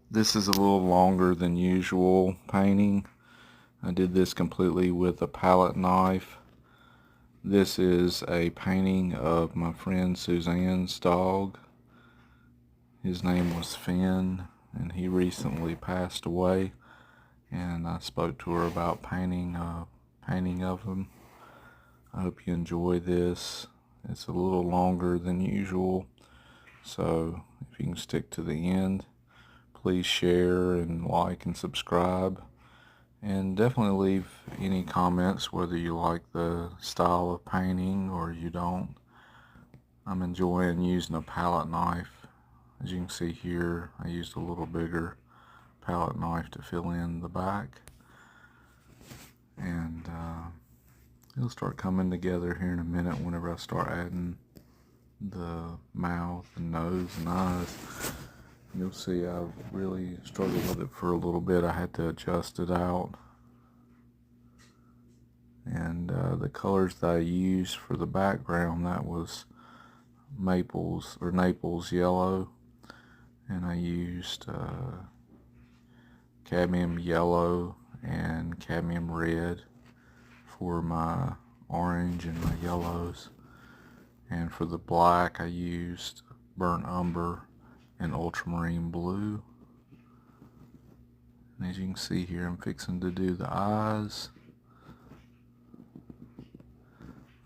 This is a little longer than usual painting. I did this completely with a palette knife. This is a painting of my friend Suzanne's dog. His name was Finn, and he recently passed away, and I spoke to her about painting a painting of him. I hope you enjoy this. It's a little longer than usual, so if you can stick to the end, please share and like and subscribe. And definitely leave any comments whether you like the style of painting or you don't. I'm enjoying using a palette knife. As you can see here, I used a little bigger palette knife to fill in the back. And it'll start coming together here in a minute whenever I start adding the mouth and nose and eyes. You'll see I've really struggled with it for a little bit. I had to adjust it out. And the colors that I used for the background, that was Naples yellow. And I used cadmium yellow and cadmium red for my orange and my yellows. And for the black, I used burnt umber and ultramarine blue. And as you can see here, I'm fixing to do the eyes.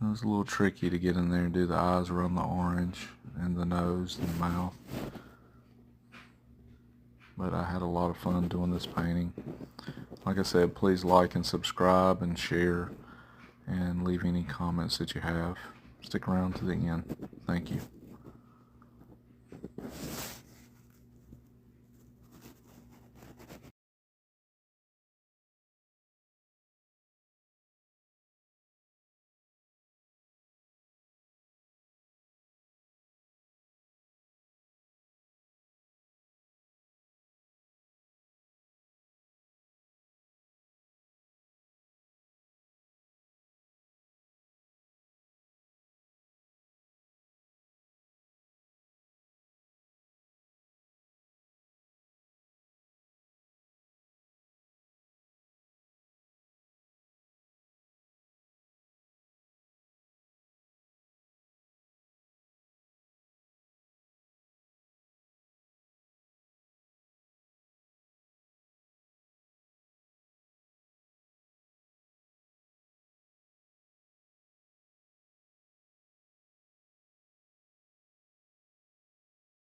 It was a little tricky to get in there and do the eyes around the orange and the nose and the mouth. But I had a lot of fun doing this painting. Like I said, please like and subscribe and share and leave any comments that you have. Stick around to the end. Thank you.